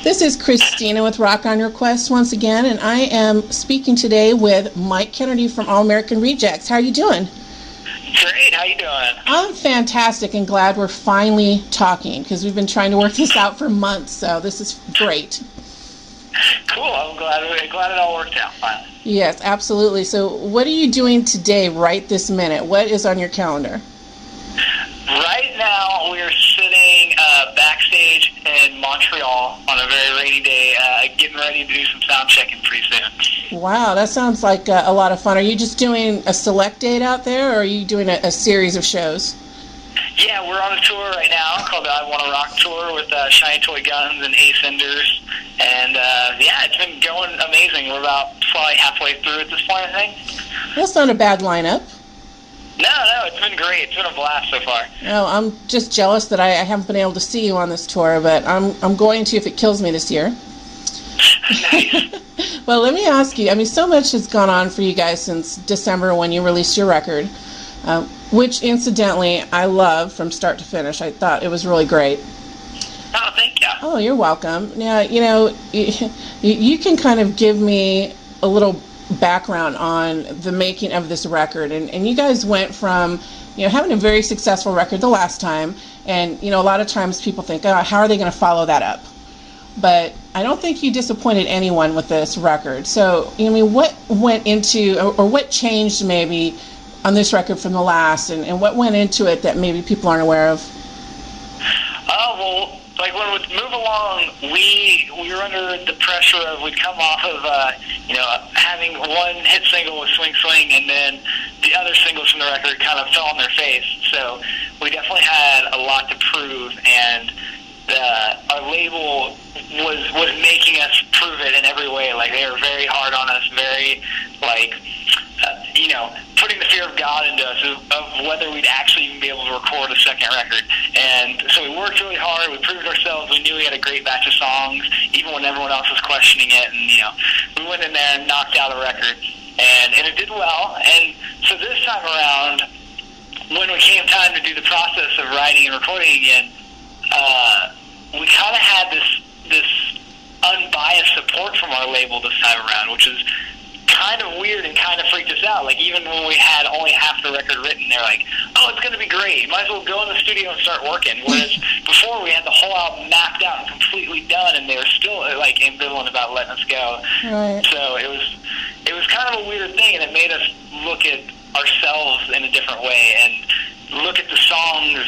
This is Christina with Rock on Request once again, and I am speaking today with Mike Kennedy from All American Rejects. How are you doing? Great. How you doing? I'm fantastic and glad we're finally talking because we've been trying to work this out for months, so this is great. Cool. I'm glad it all worked out finally. Yes, absolutely. So what are you doing today right this minute? What is on your calendar? Right now, we're sitting backstage in Montreal on a very rainy day, getting ready to do some sound checking pretty soon. Wow, that sounds like a lot of fun. Are you just doing a select date out there, or are you doing a series of shows? Yeah, we're on a tour right now called the I Wanna Rock Tour with Shiny Toy Guns and Ace Enders. And, yeah, it's been going amazing. We're about probably halfway through at this point, I think. That's not a bad lineup. No, it's been great. It's been a blast so far. No, I'm just jealous that I haven't been able to see you on this tour, but I'm going to if it kills me this year. Nice. Well, let me ask you, I mean, so much has gone on for you guys since December when you released your record, which incidentally I love from start to finish. I thought it was really great. Oh, thank you. Oh, you're welcome. Now, you know, you can kind of give me a little background on the making of this record, and you guys went from, you know, having a very successful record the last time, and you know, a lot of times people think, oh, how are they going to follow that up? But I don't think you disappointed anyone with this record. So, I mean, what went into, or what changed maybe on this record from the last, and what went into it that maybe people aren't aware of? Oh, well, like when we move along, we were under the pressure of, we'd come off of, having one hit single with Swing Swing, and then the other singles from the record kind of fell on their face. So we definitely had a lot to prove, and our label was making us prove it in every way. Like, they were very hard on us, very, like, putting the fear of God into us of whether we'd actually even be able to record a second record. And so we worked really hard. We proved ourselves. We knew we had a great batch of songs, even when everyone else was questioning it. And, we went in there and knocked out a record. And it did well. And so this time around, when it came time to do the process of writing and recording again, we kind of had this unbiased support from our label this time around, which is kind of weird and kind of freaked us out. Like, even when we had only half the record written, they're like, oh, it's going to be great. You might as well go in the studio and start working. Whereas before, we had the whole album mapped out and completely done, and they were still, like, ambivalent about letting us go. Right. So it was kind of a weird thing, and it made us look at ourselves in a different way and look at the songs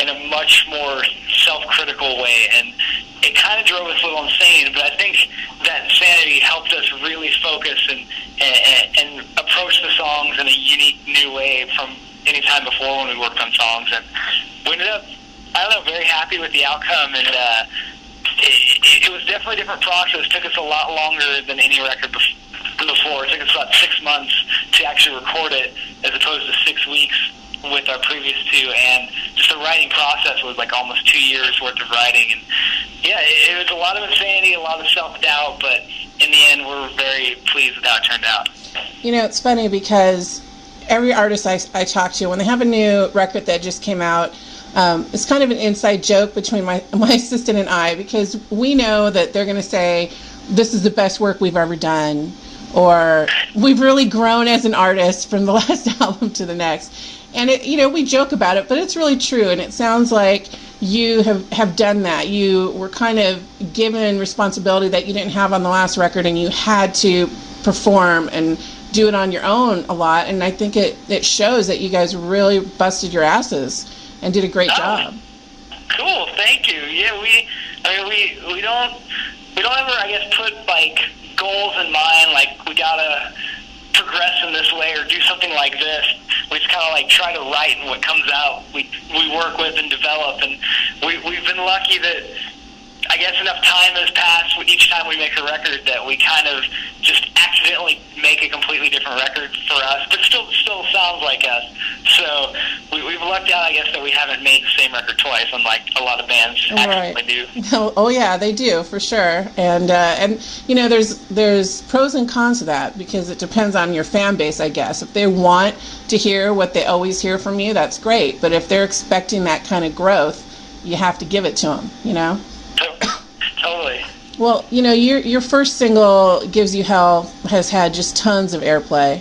in a much more self-critical way, and it kind of drove us a little insane, but I think that insanity helped us really focus and approach the songs in a unique new way from any time before when we worked on songs, and we ended up, very happy with the outcome, and it was definitely a different process. It took us a lot longer than any record before. It took us about 6 months to actually record it, as opposed to 6 weeks with our previous two, and just the writing process was like almost 2 years worth of writing, and yeah, it was a lot of insanity, a lot of self-doubt, but in the end we're very pleased with how it turned out. You know, it's funny because every artist I talk to, when they have a new record that just came out, it's kind of an inside joke between my assistant and I, because we know that they're going to say, this is the best work we've ever done, or we've really grown as an artist from the last album to the next. And we joke about it, but it's really true. And it sounds like you have done that. You were kind of given responsibility that you didn't have on the last record, and you had to perform and do it on your own a lot. And I think it shows that you guys really busted your asses and did a great job. Cool, thank you. Yeah, we don't ever, I guess, put like goals in mind, like we gotta progress in this way or do something like this. We just kind of like try to write, and what comes out we work with and develop, and we've been lucky that I guess enough time has passed each time we make a record that we kind of just accidentally make a completely different record for us, but still sounds like us. So we've lucked out, I guess, that we haven't made the same record twice, unlike a lot of bands accidentally do. Oh yeah, they do for sure. And there's pros and cons to that, because it depends on your fan base, I guess. If they want to hear what they always hear from you, that's great. But if they're expecting that kind of growth, you have to give it to them, Totally. Well, your first single, Gives You Hell, has had just tons of airplay.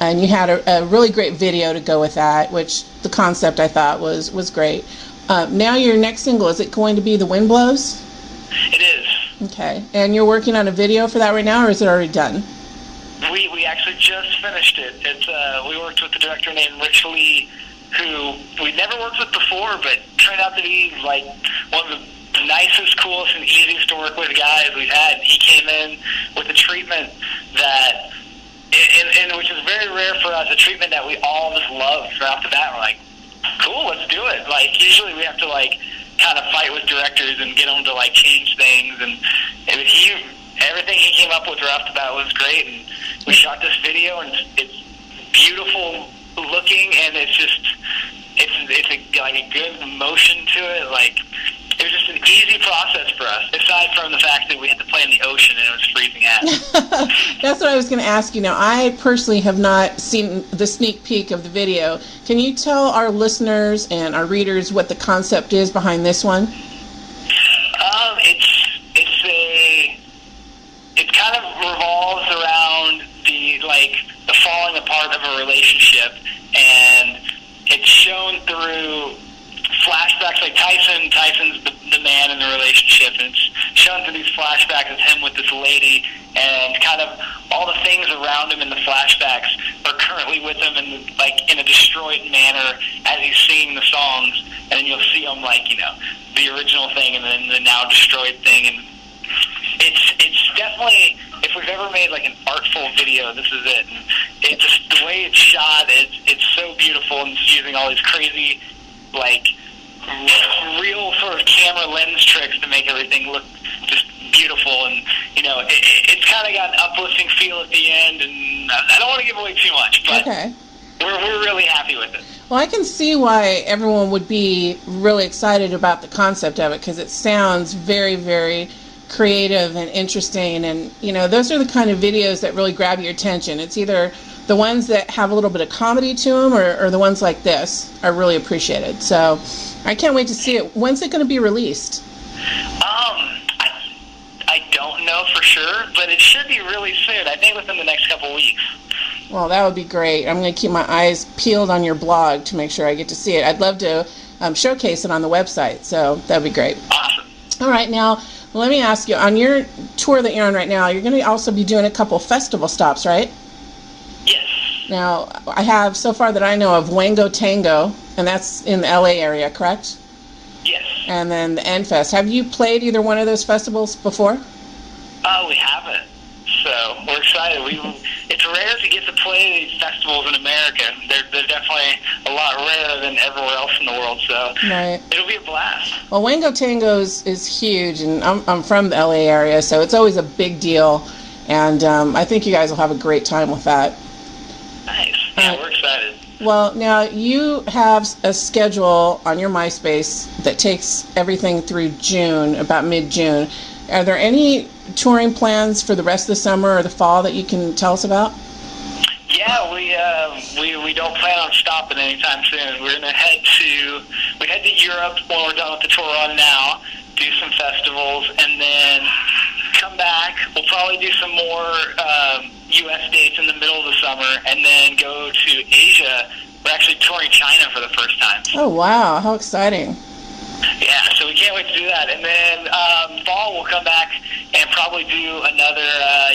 And you had a really great video to go with that, which the concept I thought was great. Now your next single, is it going to be The Wind Blows? It is. Okay. And you're working on a video for that right now, or is it already done? We actually just finished it. It's we worked with a director named Rich Lee, who we'd never worked with before, but turned out to be like one of the nicest, coolest, and easiest to work with guys we've had. He came in with a treatment that, and which is very rare for us, a treatment that we all just love right off the bat. We're like, cool, let's do it. Like, usually we have to like kind of fight with directors and get them to like change things, and everything he came up with right off the bat was great. And we shot this video, and it's beautiful looking, and it's like a good emotion to it. Like, it was just an easy process for us, aside from the fact that we had to play in the ocean and it was freezing out. That's what I was going to ask you. Now, I personally have not seen the sneak peek of the video. Can you tell our listeners and our readers what the concept is behind this one? It kind of revolves around the falling apart of a relationship, and it's shown through flashbacks. Like Tyson's the man in the relationship, and it's shown through these flashbacks of him with this lady, and kind of all the things around him in the flashbacks are currently with him in a destroyed manner as he's singing the songs, and then you'll see him the original thing and then the now destroyed thing. And it's definitely, if we've ever made like an artful video, this is it. And it's just the way it's shot, it's so beautiful, and it's using all these crazy real sort of camera lens tricks to make everything look just beautiful. And it's kind of got an uplifting feel at the end, and I don't want to give away too much, but okay. We're really happy with it. Well, I can see why everyone would be really excited about the concept of it, because it sounds very, very creative and interesting, and those are the kind of videos that really grab your attention. It's either the ones that have a little bit of comedy to them, or the ones like this are really appreciated. So I can't wait to see it. When's it going to be released? I don't know for sure, but it should be really soon. I think within the next couple weeks. Well, that would be great. I'm going to keep my eyes peeled on your blog to make sure I get to see it. I'd love to showcase it on the website, so that would be great. Awesome. All right, now let me ask you, on your tour that you're on right now, you're going to also be doing a couple festival stops, right? Yes. Now, I have, so far that I know of, Wango Tango, and that's in the LA area, correct? Yes. And then the N-Fest. Have you played either one of those festivals before? We haven't. So we're excited. It's rare to get to play these festivals in America. They're definitely a lot rarer than everywhere else in the world. So right. It'll be a blast. Well, Wango Tango is huge, and I'm from the LA area, so it's always a big deal. And I think you guys will have a great time with that. Nice. Yeah, we're excited. Well, now you have a schedule on your MySpace that takes everything through June, about mid-June. Are there any touring plans for the rest of the summer or the fall that you can tell us about? Yeah, we don't plan on stopping anytime soon. We're gonna head to Europe when we're done with the tour on now, do some festivals, and then come back. We'll probably do some more U.S. dates in the middle of the summer, and then go to Asia. We're actually touring China for the first time. Oh, wow. How exciting. Yeah, so we can't wait to do that. And then fall we'll come back and probably do another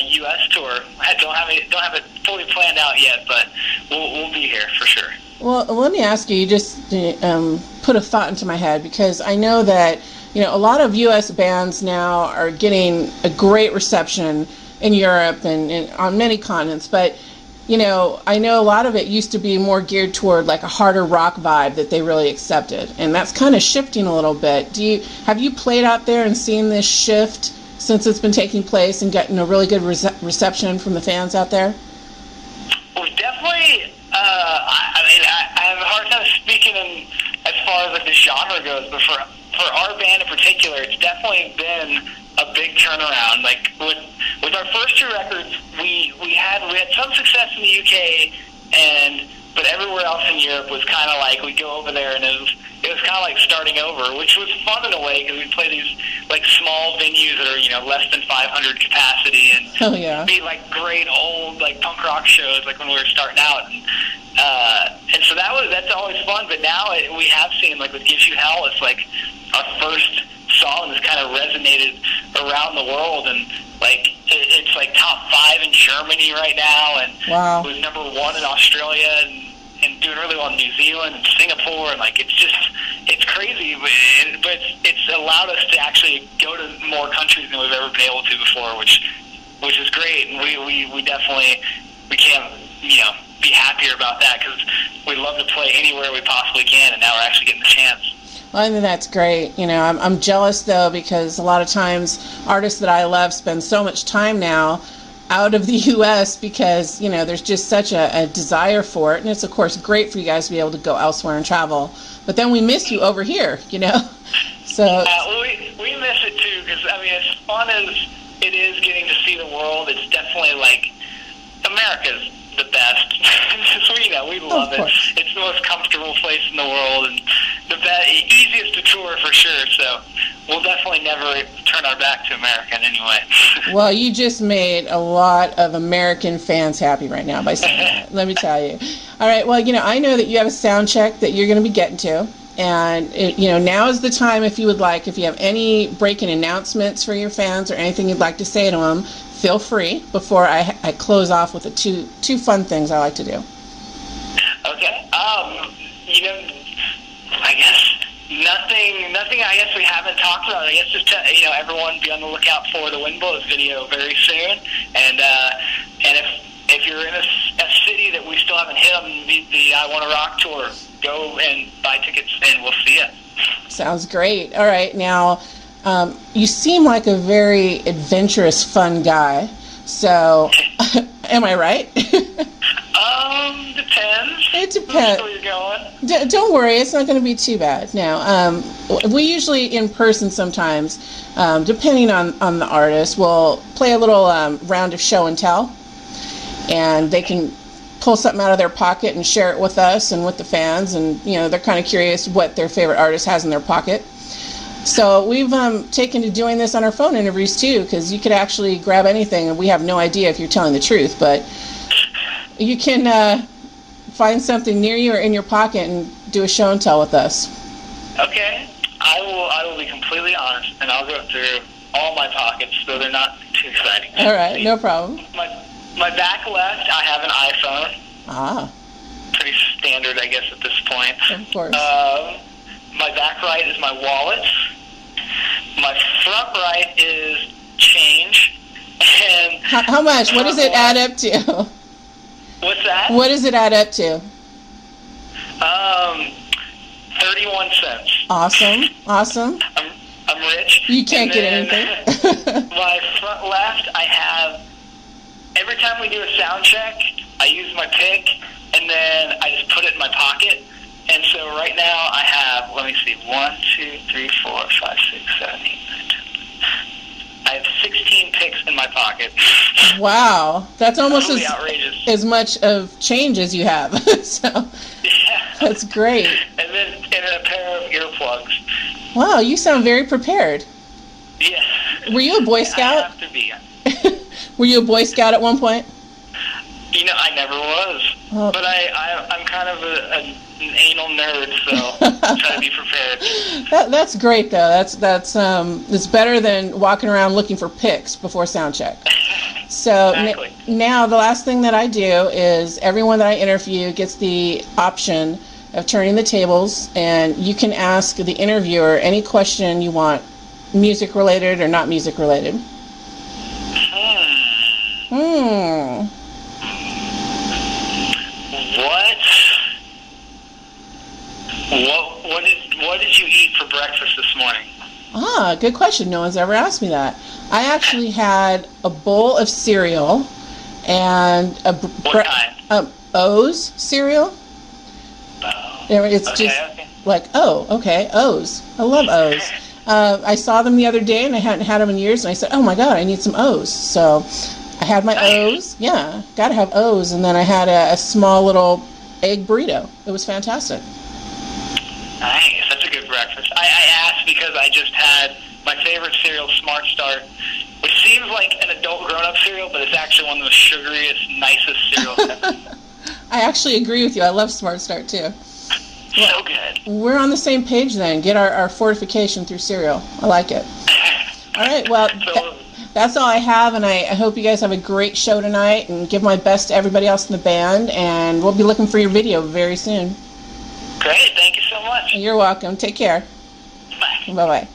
U.S. tour. I don't have it fully planned out yet, but we'll be here for sure. Well, let me ask you. You just put a thought into my head, because I know that a lot of U.S. bands now are getting a great reception in Europe and on many continents, but I know a lot of it used to be more geared toward like a harder rock vibe that they really accepted, and that's kind of shifting a little bit. Have you played out there and seen this shift since it's been taking place and getting a really good reception from the fans out there? Well, definitely. I have a hard time speaking as far as like the genre goes, but for our band in particular, it's definitely been a big turnaround. Like with our first two records, we had some success in the UK, but everywhere else in Europe was kind of like, we go over there and it was kind of like starting over, which was fun in a way because we'd play these like small venues that are, you know, less than 500 capacity and be like great old like punk rock shows like when we were starting out. And so that's always fun. But now we have seen, like with Gives You Hell, it's like our first song that's kind of resonated around the world, and like it's like top 5 in Germany right now, and wow. It was number 1 in Australia, and doing really well in New Zealand and Singapore, and like it's crazy, but it's allowed us to actually go to more countries than we've ever been able to before, which is great, and we definitely can't, you know, be happier about that, because we love to play anywhere we possibly can, and now we're actually getting the chance. Well, I think that's great. You know, I'm jealous though, because a lot of times artists that I love spend so much time now out of the U.S. because, you know, there's just such a desire for it, and it's of course great for you guys to be able to go elsewhere and travel. But then we miss you over here, you know. So well, we miss it too, because I mean, as fun as it is getting to see the world, it's definitely like America's the best. We love it. It's the most comfortable place in the world, and the easiest to tour for sure. So we'll definitely never turn our back to America in any way. Well, you just made a lot of American fans happy right now by saying that. Let me tell you. All right. Well, you know, I know that you have a sound check that you're going to be getting to. And, you know, now is the time, if you would like, if you have any breaking announcements for your fans or anything you'd like to say to them, feel free before I close off with the two fun things I like to do. Okay. You know, I guess nothing I guess we haven't talked about. I guess just to, you know, everyone be on the lookout for the Wind Blows video very soon. And if you're in a city that we still haven't hit on the I Wanna Rock tour, go and buy tickets and we'll see you. Sounds great. All right. Now, you seem like a very adventurous, fun guy. So, am I right? Depends. It depends. Where you're going. Don't worry, it's not going to be too bad. Now, we usually in person sometimes, depending on the artist, we'll play a little round of show and tell, and they can pull something out of their pocket and share it with us and with the fans, and you know, they're kind of curious what their favorite artist has in their pocket. So we've taken to doing this on our phone interviews too, because you could actually grab anything and we have no idea if you're telling the truth, but you can find something near you or in your pocket and do a show and tell with us. Okay. I will be completely honest, and I'll go through all my pockets, so they're not too exciting. All right, no problem. My back left, I have an iPhone. Ah. Pretty standard, I guess, at this point. Of course. My back right is my wallet. My front right is change. And how much? What does it add up to? What's that? What does it add up to? 31 cents. Awesome. I'm rich. You can't get anything. My front left, I have, every time we do a sound check, I use my pick, and then I just put it in my pocket. And so right now I have, let me see, 1, 2, 3, 4, 5, 6, 7, 8, 9, 10. I have 16 picks in my pocket. Wow. That's almost totally outrageous. As much of change as you have. So yeah. That's great. And then a pair of earplugs. Wow, you sound very prepared. Yeah. Were you a Boy Scout? I have to be. Were you a Boy Scout at one point? You know, I never was. Oh. But I'm kind of an anal nerd, so I try to be prepared. That's great, though. That's it's better than walking around looking for picks before sound check. So exactly. Now the last thing that I do is everyone that I interview gets the option of turning the tables, and you can ask the interviewer any question you want, music related or not music related. What did you eat for breakfast this morning? Ah, good question. No one's ever asked me that. I actually had a bowl of cereal and what kind? O's cereal. Oh. It's okay. Like, O's. I love O's. I saw them the other day, and I hadn't had them in years, and I said, oh my God, I need some O's. So I had my O's. Yeah, got to have O's. And then I had a small little egg burrito. It was fantastic. Nice. That's a good breakfast. I asked because I just had my favorite cereal, Smart Start, which seems like an adult grown-up cereal, but it's actually one of the sugariest, nicest cereals ever. I actually agree with you. I love Smart Start, too. So good. We're on the same page then. Get our fortification through cereal. I like it. All right. Well, that's all I have, and I hope you guys have a great show tonight, and give my best to everybody else in the band, and we'll be looking for your video very soon. Great. Thank you so much. You're welcome. Take care. Bye. Bye-bye.